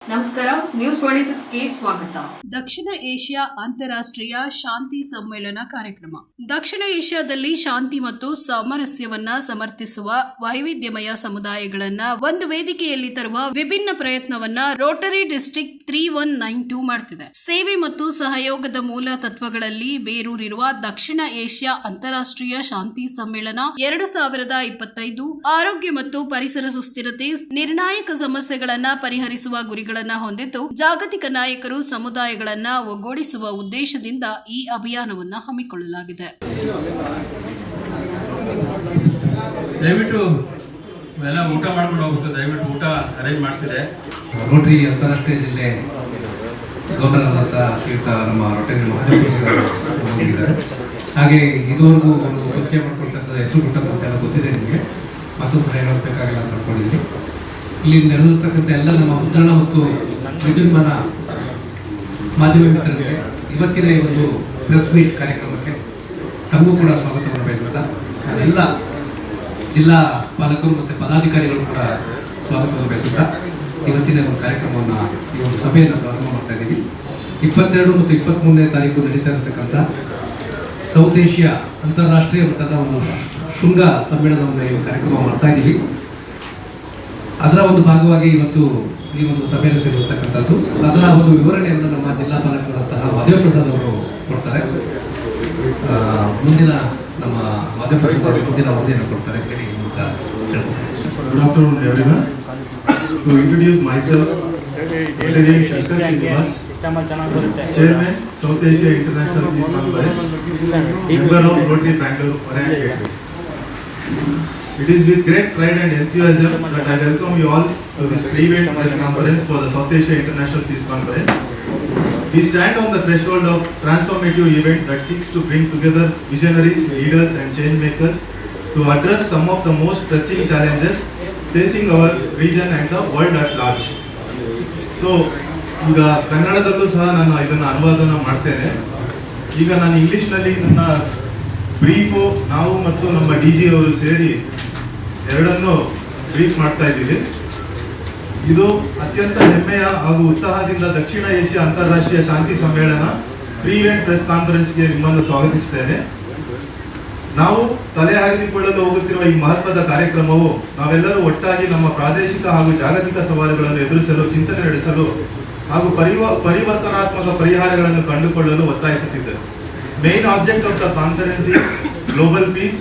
ನಮಸ್ಕಾರ, ನ್ಯೂಸ್ 26ಗೆ ಸ್ವಾಗತ. ದಕ್ಷಿಣ ಏಷ್ಯಾ ಅಂತಾರಾಷ್ಟ್ರೀಯ ಶಾಂತಿ ಸಮ್ಮೇಳನ ಕಾರ್ಯಕ್ರಮ. ದಕ್ಷಿಣ ಏಷ್ಯಾದಲ್ಲಿ ಶಾಂತಿ ಮತ್ತು ಸಾಮರಸ್ಯವನ್ನ ಸಮರ್ಥಿಸುವ ವೈವಿಧ್ಯಮಯ ಸಮುದಾಯಗಳನ್ನ ಒಂದು ವೇದಿಕೆಯಲ್ಲಿ ತರುವ ವಿಭಿನ್ನ ಪ್ರಯತ್ನವನ್ನ ರೋಟರಿ ಡಿಸ್ಟ್ರಿಕ್ಟ್ 3192 ಮಾಡ್ತಿದೆ. ಸೇವೆ ಮತ್ತು ಸಹಯೋಗದ ಮೂಲ ತತ್ವಗಳಲ್ಲಿ ಬೇರೂರಿರುವ ದಕ್ಷಿಣ ಏಷ್ಯಾ ಅಂತಾರಾಷ್ಟ್ರೀಯ ಶಾಂತಿ ಸಮ್ಮೇಳನ 2025 ಆರೋಗ್ಯ ಮತ್ತು ಪರಿಸರ ಸುಸ್ಥಿರತೆ ನಿರ್ಣಾಯಕ ಸಮಸ್ಯೆಗಳನ್ನ ಪರಿಹರಿಸುವ ಗುರಿಗಳನ್ನು ಹೊಂದಿದ್ದು ಜಾಗತಿಕ ನಾಯಕರು ಸಮುದಾಯಗಳನ್ನ ಒಗ್ಗೂಡಿಸುವ ಉದ್ದೇಶದಿಂದ ಈ ಅಭಿಯಾನವನ್ನು ಹಮ್ಮಿಕೊಳ್ಳಲಾಗಿದೆ. ದಯವಿಟ್ಟು ಎಲ್ಲ ಊಟ ಮಾಡ್ಕೊಂಡು ಹೋಗ್ಬೇಕು. ದಯವಿಟ್ಟು ಊಟ ಅರೇಂಜ್ ಮಾಡಿಸಿದೆ. ರೋಟರಿ ಅಂತಾರಾಷ್ಟ್ರೀಯ ಜಿಲ್ಲೆ ಗವರ್ನರ್ ಆದಂಥ ಶ್ರೀಯುತ ನಮ್ಮ ರೋಟರಿ ಹೋಗಿದ್ದಾರೆ. ಹಾಗೆ ಇದುವರೆಗೂ ಒಂದು ಪರಿಚಯ ಮಾಡ್ಕೊಳ್ತಕ್ಕಂಥ ಹೆಸರು ಕೊಟ್ಟಂತೆಲ್ಲ ಗೊತ್ತಿದೆ ನಿಮಗೆ. ಮತ್ತೊಂದು ಸಲ ಹೇಳಬೇಕಾಗಿಲ್ಲ ಅಂತ ಅನ್ಕೊಂಡಿದ್ದೀನಿ. ಇಲ್ಲಿ ನೆರೆದಿರ್ತಕ್ಕಂಥ ಎಲ್ಲ ನಮ್ಮ ಮುದ್ರಣ ಮತ್ತು ವಿದ್ಯುನ್ಮಾನ ಮಾಧ್ಯಮ ಮಿತ್ರರಿಗೆ ಇವತ್ತಿನ ಈ ಒಂದು ಪ್ರೆಸ್ ಮೀಟ್ ಕಾರ್ಯಕ್ರಮಕ್ಕೆ ತಮಗೂ ಕೂಡ ಸ್ವಾಗತವನ್ನು ಬಯಸುತ್ತಾ ಎಲ್ಲ ಜಿಲ್ಲಾ ಪಾಲಕರು ಮತ್ತು ಪದಾಧಿಕಾರಿಗಳು ಕೂಡ ಸ್ವಾಗತವನ್ನು ಬಯಸುತ್ತಾ ಇವತ್ತಿನ ಒಂದು ಕಾರ್ಯಕ್ರಮವನ್ನು ಈ ಒಂದು ಸಭೆಯನ್ನು ಪ್ರಾರಂಭ ಮಾಡ್ತಾ ಇದ್ದೀವಿ. 22 ಮತ್ತು 23ನೇ ತಾರೀಕು ನಡೀತಾ ಇರತಕ್ಕಂಥ ಸೌತ್ ಏಷ್ಯಾ ಅಂತಾರಾಷ್ಟ್ರೀಯ ಮಟ್ಟದ ಒಂದು ಶೃಂಗ ಸಮ್ಮೇಳನವನ್ನು ಈ ಕಾರ್ಯಕ್ರಮ ಮಾಡ್ತಾ ಇದ್ದೀವಿ. ಅದರ ಒಂದು ಭಾಗವಾಗಿ ಇವತ್ತು ಈ ಒಂದು ಸಭೆಯಲ್ಲಿ ಸೇರಿರ್ತಕ್ಕಂಥದ್ದು. ಅದರ ಒಂದು ವಿವರಣೆಯನ್ನು ನಮ್ಮ ಜಿಲ್ಲಾ ಪಾಲಕರಾದಂತಹ ಮಾದೇವ ಪ್ರಸಾದ್ ಅವರು ಕೊಡ್ತಾರೆ. ಮುಂದಿನ ನಮ್ಮ ಮಾದೇವ ಪ್ರಸಾದ್ ಅವರು ಮುಂದಿನ ವರದಿಯನ್ನು ಕೊಡ್ತಾರೆ. Good afternoon, everyone. To introduce myself, Veteran Shankar Srinivas, Chairman, South Asia International Peace Conference, member of Rotary Bangalore, Orion Gateway. It is with great pride and enthusiasm that I welcome you all to this pre-event press conference for the South Asia International Peace Conference. We stand on the threshold of transformative event that seeks to bring together visionaries, leaders and change makers to address some of the most pressing challenges facing our region and the world at large. So, ಈಗ ಕನ್ನಡದಲ್ಲೂ ಸಹ ನಾನು ಇದನ್ನು ಅನುವಾದನ ಮಾಡ್ತೇನೆ. ಈಗ ನಾನು ಇಂಗ್ಲಿಷ್ನಲ್ಲಿ ನನ್ನ ಬ್ರೀಫು ನಾವು ಮತ್ತು ನಮ್ಮ DG ಅವರು ಸೇರಿ ಎರಡನ್ನು ಬ್ರೀಫ್ ಮಾಡ್ತಾ ಇದ್ದೀವಿ. ಇದು ಅತ್ಯಂತ ಹೆಮ್ಮೆಯ ಹಾಗೂ ಉತ್ಸಾಹದಿಂದ ದಕ್ಷಿಣ ಏಷ್ಯಾ ಅಂತಾರಾಷ್ಟ್ರೀಯ ಶಾಂತಿ ಸಮ್ಮೇಳನ ಪ್ರೀ-ಇವೆಂಟ್ ಪ್ರೆಸ್ ಕಾನ್ಫರೆನ್ಸ್ಗೆ ನಿಮ್ಮನ್ನು ಸ್ವಾಗತಿಸುತ್ತೇನೆ. ನಾವು ತಲೆ ಹಾರಿದುಕೊಳ್ಳಲು ಹೋಗುತ್ತಿರುವ ಈ ಮಹತ್ವದ ಕಾರ್ಯಕ್ರಮವು ನಾವೆಲ್ಲರೂ ಒಟ್ಟಾಗಿ ನಮ್ಮ ಪ್ರಾದೇಶಿಕ ಹಾಗೂ ಜಾಗತಿಕ ಸವಾಲುಗಳನ್ನು ಎದುರಿಸಲು ಚಿಂತನೆ ನಡೆಸಲು ಹಾಗೂ ಪರಿವರ್ತನಾತ್ಮಕ ಪರಿಹಾರಗಳನ್ನು ಕಂಡುಕೊಳ್ಳಲು ಒತ್ತಾಯಿಸುತ್ತಿದ್ದರು. Main object of the conference is global peace,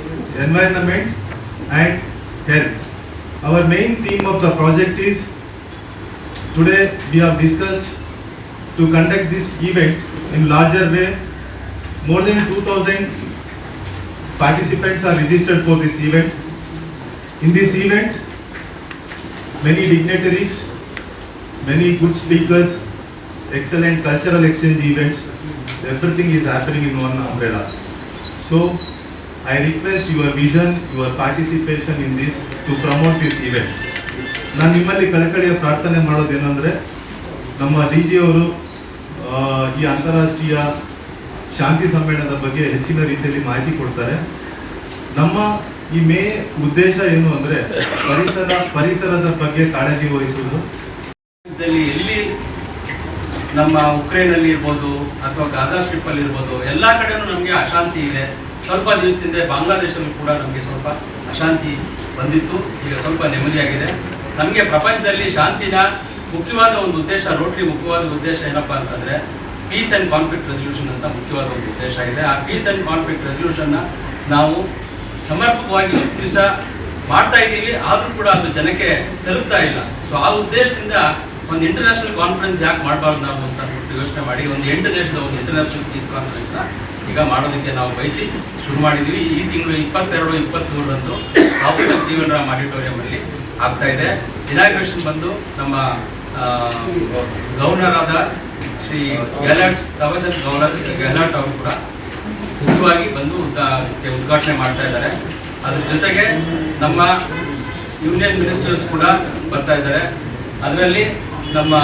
environment and health. Our main theme of the project is today we have discussed to conduct this event in larger way. More than 2000 participants are registered for this event. In this event, many dignitaries, many good speakers, excellent cultural exchange events, everything is happening in one umbrella. So I request your vision, your participation in this to promote this event. ನಾನು ನಿಮ್ಮಲ್ಲಿ ಕಳಕಳಿಯ ಪ್ರಾರ್ಥನೆ ಮಾಡೋದೇನೆಂದರೆ ನಮ್ಮ DG ಅವರು ಈ ಅಂತಾರಾಷ್ಟ್ರೀಯ ಶಾಂತಿ ಸಮ್ಮೇಳನದ ಬಗ್ಗೆ ಹೆಚ್ಚಿನ ರೀತಿಯಲ್ಲಿ ಮಾಹಿತಿ ಕೊಡ್ತಾರೆ. ನಮ್ಮ ಈ ಉದ್ದೇಶ ಏನು ಅಂದರೆ ಪರಿಸರದ ಬಗ್ಗೆ ಕಾಳಜಿ ವಹಿಸುವುದು. ಎಲ್ಲಿ ನಮ್ಮ ಉಕ್ರೇನಲ್ಲಿ ಇರ್ಬೋದು ಅಥವಾ ಗಾಜಾ ಸ್ಟ್ರಿಪ್ ಅಲ್ಲಿ ಇರ್ಬೋದು, ಎಲ್ಲ ಕಡೆನೂ ನಮಗೆ ಅಶಾಂತಿ ಇದೆ. ಸ್ವಲ್ಪ ದಿವಸದಿಂದ ಬಾಂಗ್ಲಾದೇಶಲ್ಲೂ ಕೂಡ ನಮಗೆ ಸ್ವಲ್ಪ ಅಶಾಂತಿ ಬಂದಿತ್ತು. ಈಗ ಸ್ವಲ್ಪ ನೆಮ್ಮದಿಯಾಗಿದೆ. ನಮಗೆ ಪ್ರಪಂಚದಲ್ಲಿ ಶಾಂತಿನ ಮುಖ್ಯವಾದ ಒಂದು ಉದ್ದೇಶ, ರೋಟರಿ ಮುಖ್ಯವಾದ ಉದ್ದೇಶ ಏನಪ್ಪಾ ಅಂತಂದ್ರೆ ಪೀಸ್ ಆ್ಯಂಡ್ ಕಾನ್ಫ್ಲಿಕ್ಟ್ ರೆಸಲ್ಯೂಷನ್ ಅಂತ ಮುಖ್ಯವಾದ ಒಂದು ಉದ್ದೇಶ ಇದೆ. ಆ ಪೀಸ್ ಆ್ಯಂಡ್ ಕಾನ್ಫ್ಲಿಕ್ಟ್ ರೆಸಲ್ಯೂಷನ್ನ ನಾವು ಸಮರ್ಪಕವಾಗಿ ದಿವಸ ಮಾಡ್ತಾ ಇದ್ದೀವಿ, ಆದರೂ ಕೂಡ ಅದು ಜನಕ್ಕೆ ತಲುಪ್ತಾ ಇಲ್ಲ. ಸೊ ಆ ಉದ್ದೇಶದಿಂದ ಒಂದು ಇಂಟರ್ನ್ಯಾಷನಲ್ ಕಾನ್ಫರೆನ್ಸ್ ಯಾಕೆ ಮಾಡಬಾರ್ದು ನಾವು ಅಂತ ಯೋಚನೆ ಮಾಡಿ ಒಂದು 8 ದೇಶದ ಒಂದು ಇಂಟರ್ನ್ಯಾಷನಲ್ ಪೀಸ್ ಕಾನ್ಫರೆನ್ಸ್ನ ಈಗ ಮಾಡೋದಕ್ಕೆ ನಾವು ಬಯಸಿ ಶುರು ಮಾಡಿದ್ದೀವಿ. ಈ ತಿಂಗಳು 22, 23ರಂದು ರಾಹುಲ್ ಜೀವನ್ ರಾಮ್ ಆಡಿಟೋರಿಯಮಲ್ಲಿ ಆಗ್ತಾ ಇದೆ. ಇನಾಗ್ರೇಷನ್ ಬಂದು ನಮ್ಮ ಗವರ್ನರ್ ಆದ ಶ್ರೀ ಗೆಹ್ಲಾಟ್, ತವಚಂದ್ ಗೆಹ್ಲಾಟ್ ಅವರು ಕೂಡ ಮುಖ್ಯವಾಗಿ ಬಂದು ಉದ್ಘಾಟನೆ ಮಾಡ್ತಾ ಇದ್ದಾರೆ. ಅದ್ರ ಜೊತೆಗೆ ನಮ್ಮ ಯೂನಿಯನ್ ಮಿನಿಸ್ಟರ್ಸ್ ಕೂಡ ಬರ್ತಾ ಇದ್ದಾರೆ. ಅದರಲ್ಲಿ ನಮ್ಮ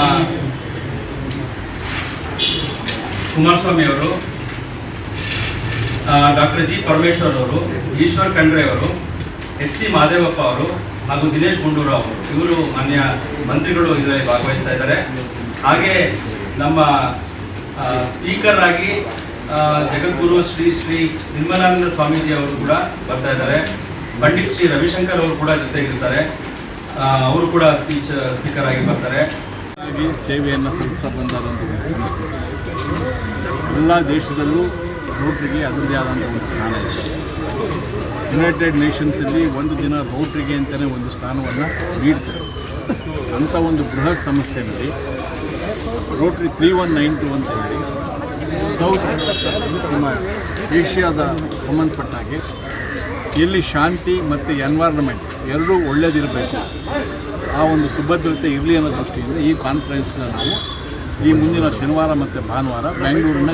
ಕುಮಾರಸ್ವಾಮಿ ಅವರು, ಡಾಕ್ಟರ್ G. ಪರಮೇಶ್ವರ್ ಅವರು, ಈಶ್ವರ್ ಖಂಡ್ರೆ ಅವರು, H.C. ಮಾದೇವಪ್ಪ ಅವರು, ಹಾಗೂ ದಿನೇಶ್ ಗುಂಡೂರಾವ್ ಇವರು ಮಾನ್ಯ ಮಂತ್ರಿಗಳು ಇದರಲ್ಲಿ ಭಾಗವಹಿಸ್ತಾ ಇದ್ದಾರೆ. ಹಾಗೆ ನಮ್ಮ ಸ್ಪೀಕರ್ ಆಗಿ ಜಗದ್ಗುರು ಶ್ರೀ ಶ್ರೀ ನಿರ್ಮಲಾನಂದ ಸ್ವಾಮೀಜಿ ಅವರು ಕೂಡ ಬರ್ತಾ ಇದ್ದಾರೆ. ಪಂಡಿತ್ ಶ್ರೀ ರವಿಶಂಕರ್ ಅವರು ಕೂಡ ಜೊತೆಗಿರ್ತಾರೆ, ಅವರು ಕೂಡ ಸ್ಪೀಕರ್ ಆಗಿ ಬರ್ತಾರೆ. ಸೇವೆಯನ್ನು ಸಲ್ಲಿಸ್ತಾ ಬಂದಾರ ಒಂದು ಸಂಸ್ಥೆ. ಎಲ್ಲ ದೇಶದಲ್ಲೂ ರೋಟ್ರಿಗೆ ಅದರದ್ದೇ ಆದಂಥ ಒಂದು ಸ್ಥಾನ ಇದೆ. ಯುನೈಟೆಡ್ ನೇಷನ್ಸಲ್ಲಿ ಒಂದು ದಿನ ರೋಟ್ರಿಗೆ ಅಂತಲೇ ಒಂದು ಸ್ಥಾನವನ್ನು ನೀಡ್ತಾರೆ. ಅಂಥ ಒಂದು ಬೃಹತ್ ಸಂಸ್ಥೆಯಲ್ಲಿ ರೋಟ್ರಿ 3192 ಅಂತ ಹೇಳಿ ಸೌತ್ ನಮ್ಮ ಏಷ್ಯಾದ ಸಂಬಂಧಪಟ್ಟ ಹಾಗೆ ಎಲ್ಲಿ ಶಾಂತಿ ಮತ್ತು ಎನ್ವೈರ್ನ್ಮೆಂಟ್ ಎರಡೂ ಒಳ್ಳೆಯದಿರಬೇಕು, ಆ ಒಂದು ಸುಭದ್ರತೆ ಇರಲಿ ಅನ್ನೋ ದೃಷ್ಟಿಯಿಂದ ಈ ಕಾನ್ಫರೆನ್ಸ್ನ ನಾವು ಈ ಮುಂದಿನ ಶನಿವಾರ ಮತ್ತು ಭಾನುವಾರ ಬೆಂಗಳೂರಿನ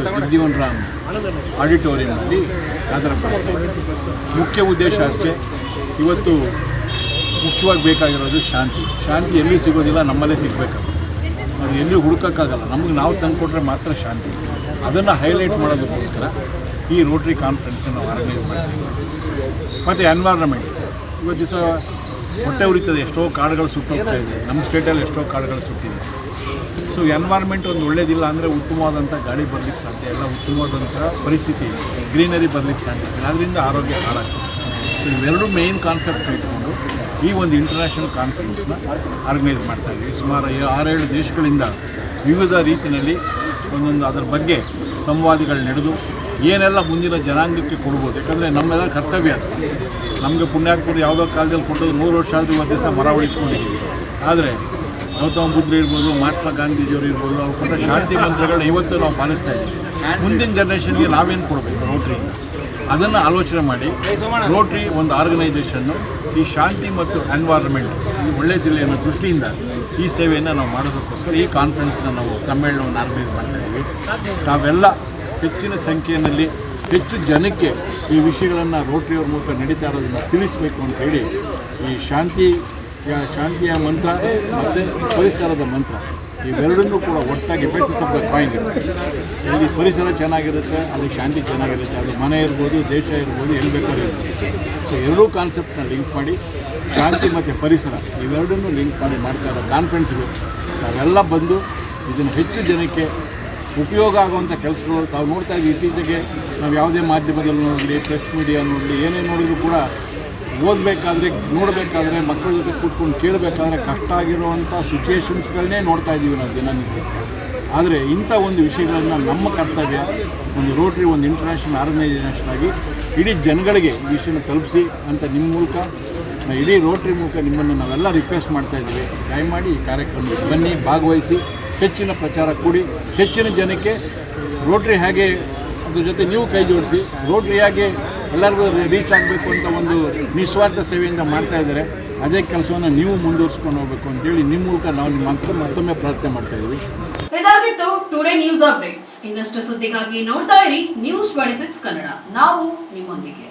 ಜಗಜೀವನ್ ರಾಮ್ ಆಡಿಟೋರಿಯಂನಲ್ಲಿ ಸಾದರಪಡಿಸ್ತಾ ಇದ್ದೀವಿ. ಮುಖ್ಯ ಉದ್ದೇಶ ಅಷ್ಟೇ, ಇವತ್ತು ಮುಖ್ಯವಾಗಿ ಬೇಕಾಗಿರೋದು ಶಾಂತಿ. ಶಾಂತಿ ಎಲ್ಲಿ ಸಿಗೋದಿಲ್ಲ, ನಮ್ಮಲ್ಲೇ ಸಿಗಬೇಕು. ಅದು ಎಲ್ಲಿ ಹುಡುಕೋಕ್ಕಾಗಲ್ಲ, ನಮಗೆ ನಾವು ತಂದುಕೊಟ್ರೆ ಮಾತ್ರ ಶಾಂತಿ. ಅದನ್ನು ಹೈಲೈಟ್ ಮಾಡೋದಕ್ಕೋಸ್ಕರ ಈ ರೋಟ್ರಿ ಕಾನ್ಫರೆನ್ಸನ್ನು ನಾವು ಆರ್ಗನೈಸ್ ಮಾಡ್ತೀವಿ. ಮತ್ತು ಎನ್ವೈರ್ನ್ಮೆಂಟ್ ಇವತ್ತು ದಿವಸ ಹೊಟ್ಟೆ ಉರಿತದೆ, ಎಷ್ಟೋ ಕಾಡುಗಳು ಸುಟ್ಟೋಗ್ತಾ ಇದೆ. ನಮ್ಮ ಸ್ಟೇಟಲ್ಲಿ ಎಷ್ಟೋ ಕಾಡುಗಳು ಸುಟ್ಟಿದೆ. ಸೊ ಎನ್ವೈರ್ನ್ಮೆಂಟ್ ಒಂದು ಒಳ್ಳೇದಿಲ್ಲ ಅಂದರೆ ಉತ್ತಮವಾದಂಥ ಗಾಳಿ ಬರಲಿಕ್ಕೆ ಸಾಧ್ಯ ಇಲ್ಲ, ಉತ್ತಮವಾದಂಥ ಪರಿಸ್ಥಿತಿ ಗ್ರೀನರಿ ಬರಲಿಕ್ಕೆ ಸಾಧ್ಯ ಇಲ್ಲ, ಅದರಿಂದ ಆರೋಗ್ಯ ಹಾಳಾಗ್ತದೆ. ಸೊ ಇವೆರಡು ಮೇಯ್ನ್ ಕಾನ್ಸೆಪ್ಟ್ ಇಟ್ಕೊಂಡು ಈ ಒಂದು ಇಂಟರ್ನ್ಯಾಷನಲ್ ಕಾನ್ಫರೆನ್ಸ್ನ ಆರ್ಗನೈಸ್ ಮಾಡ್ತಾಯಿದ್ವಿ. ಸುಮಾರು 6-7 ದೇಶಗಳಿಂದ ವಿವಿಧ ರೀತಿಯಲ್ಲಿ ಒಂದೊಂದು ಅದರ ಬಗ್ಗೆ ಸಂವಾದಗಳು ನಡೆದು ಏನೆಲ್ಲ ಮುಂದಿನ ಜನಾಂಗಕ್ಕೆ ಕೊಡ್ಬೋದು. ಯಾಕಂದರೆ ನಮ್ಮೆಲ್ಲ ಕರ್ತವ್ಯ, ನಮಗೆ ಪುಣ್ಯಾತ್ಮರು ಯಾವುದೋ ಕಾಲದಲ್ಲಿ ಕೊಟ್ಟದ್ದು 100 ವರ್ಷ ಆದರೂ ಇವತ್ತು ದಿವಸ ಮರ ಉಳಿಸ್ಕೊಂಡಿದ್ದೀವಿ. ಆದರೆ ಗೌತಮ ಬುದ್ಧ ಇರ್ಬೋದು, ಮಹಾತ್ಮ ಗಾಂಧೀಜಿಯವರು ಇರ್ಬೋದು, ಅವ್ರು ಕೊಟ್ಟ ಶಾಂತಿ ಮಂತ್ರಗಳನ್ನ ಇವತ್ತು ನಾವು ಪಾಲಿಸ್ತಾ ಇದ್ದೀವಿ. ಮುಂದಿನ ಜನ್ರೇಷನ್ಗೆ ನಾವೇನು ಕೊಡಬೇಕು ರೋಟ್ರಿಯಿಂದ, ಅದನ್ನು ಆಲೋಚನೆ ಮಾಡಿ ರೋಟ್ರಿ ಒಂದು ಆರ್ಗನೈಸೇಷನ್ನು ಈ ಶಾಂತಿ ಮತ್ತು ಎನ್ವೈರ್ನ್ಮೆಂಟ್ ಇದು ಒಳ್ಳೆಯದಿಲ್ಲ ಅನ್ನೋ ದೃಷ್ಟಿಯಿಂದ ಈ ಸೇವೆಯನ್ನು ನಾವು ಮಾಡೋದಕ್ಕೋಸ್ಕರ ಈ ಕಾನ್ಫರೆನ್ಸ್ನ ನಾವು ಸಮ್ಮೇಳನವನ್ನು ಆರ್ಗನೈಸ್ ಮಾಡ್ತಾಯಿದ್ದೀವಿ. ತಾವೆಲ್ಲ ಹೆಚ್ಚಿನ ಸಂಖ್ಯೆಯಲ್ಲಿ ಹೆಚ್ಚು ಜನಕ್ಕೆ ಈ ವಿಷಯಗಳನ್ನು ರೋಟ್ರಿಯವ್ರ ಮೂಲಕ ನಡೀತಾ ಇರೋದನ್ನು ತಿಳಿಸಬೇಕು ಅಂತ ಹೇಳಿ ಈ ಶಾಂತಿಯ ಮಂತ್ರ ಮತ್ತು ಪರಿಸರದ ಮಂತ್ರ ಇವೆರಡನ್ನೂ ಕೂಡ ಒಟ್ಟಾಗಿ ಬೇಸಿಸ್ ಆಫ್ ದ ಕಾಯಿನ್ ಇರುತ್ತೆ. ಇಲ್ಲಿ ಪರಿಸರ ಚೆನ್ನಾಗಿರುತ್ತೆ, ಅಲ್ಲಿ ಶಾಂತಿ ಚೆನ್ನಾಗಿರುತ್ತೆ. ಅದು ಮನೆ ಇರ್ಬೋದು, ದೇಶ ಇರ್ಬೋದು, ಎಲ್ಲಿ ಬೇಕಾದ್ರೂ ಇರ್ಬೋದು. ಸೊ ಎರಡೂ ಕಾನ್ಸೆಪ್ಟನ್ನ ಲಿಂಕ್ ಮಾಡಿ ಶಾಂತಿ ಮತ್ತು ಪರಿಸರ ಇವೆರಡನ್ನೂ ಲಿಂಕ್ ಮಾಡಿ ಮಾಡ್ತಾ ಇರೋ ಕಾನ್ಫರೆನ್ಸ್ಗಳು ನಾವೆಲ್ಲ ಬಂದು ಇದನ್ನು ಹೆಚ್ಚು ಜನಕ್ಕೆ ಉಪಯೋಗ ಆಗುವಂಥ ಕೆಲಸಗಳು ತಾವು ನೋಡ್ತಾ ಇದ್ದೀವಿ. ಇತ್ತೀಚೆಗೆ ನಾವು ಯಾವುದೇ ಮಾಧ್ಯಮದಲ್ಲಿ ನೋಡಲಿ, ಪ್ರೆಸ್ ಮೀಡಿಯಾ ನೋಡಲಿ, ಏನೇ ನೋಡಿದ್ರು ಕೂಡ ಓದಬೇಕಾದ್ರೆ ನೋಡಬೇಕಾದ್ರೆ ಮಕ್ಕಳ ಜೊತೆ ಕೂತ್ಕೊಂಡು ಕೇಳಬೇಕಾದ್ರೆ ಕಷ್ಟ ಆಗಿರುವಂಥ ಸಿಚುಯೇಷನ್ಸ್ಗಳನ್ನೇ ನೋಡ್ತಾ ಇದ್ದೀವಿ ನಾವು ದಿನನಿತ್ಯ. ಆದರೆ ಇಂಥ ಒಂದು ವಿಷಯಗಳನ್ನು ನಮ್ಮ ಕರ್ತವ್ಯ ಒಂದು ರೋಟ್ರಿ ಒಂದು ಇಂಟರ್ನ್ಯಾಷನಲ್ ಆರ್ಗನೈಸೇಷನ್ ಆಗಿ ಇಡೀ ಜನಗಳಿಗೆ ಈ ವಿಷಯನ ತಲುಪಿಸಿ ಅಂತ ನಿಮ್ಮ ಮೂಲಕ ಇಡೀ ರೋಟ್ರಿ ಮೂಲಕ ನಿಮ್ಮನ್ನು ನಾವೆಲ್ಲ ರಿಕ್ವೆಸ್ಟ್ ಮಾಡ್ತಾಯಿದ್ದೀವಿ. ದಯಮಾಡಿ ಈ ಕಾರ್ಯಕ್ರಮಕ್ಕೆ ಬನ್ನಿ, ಭಾಗವಹಿಸಿ, ಹೆಚ್ಚಿನ ಪ್ರಚಾರ ಕೊಡಿ. ಹೆಚ್ಚಿನ ಜನಕ್ಕೆ ರೋಟ್ರಿ ಹೇಗೆ ಅದ್ರ ಜೊತೆ ನೀವು ಕೈ ಜೋಡಿಸಿ ರೋಟ್ರಿಯಾಗಿ ಎಲ್ಲರಿಗೂ ರೀಚ್ ಆಗಬೇಕು ಅಂತ ಒಂದು ನಿಸ್ವಾರ್ಥ ಸೇವೆಯಿಂದ ಮಾಡ್ತಾ ಇದ್ದಾರೆ. ಅದೇ ಕೆಲಸವನ್ನು ನೀವು ಮುಂದುವರಿಸ್ಕೊಂಡು ಹೋಗಬೇಕು ಅಂತೇಳಿ ನಿಮ್ಮ ಮೂಲಕ ನಾವು ನಿಮ್ಮ ಮತ್ತೊಮ್ಮೆ ಪ್ರಾರ್ಥನೆ ಮಾಡ್ತಾ ಇದ್ದೀವಿ. ಇದಾಗಿತ್ತು ಟುಡೇ ನ್ಯೂಸ್ ಅಪ್ಡೇಟ್ಸ್. ಇನ್ನಷ್ಟು ಸುದ್ದಿಗಾಗಿ ನೋಡ್ತಾ ಇರಿ News 26 ಕನ್ನಡ. ನಾವು ನಿಮ್ಮೊಂದಿಗೆ.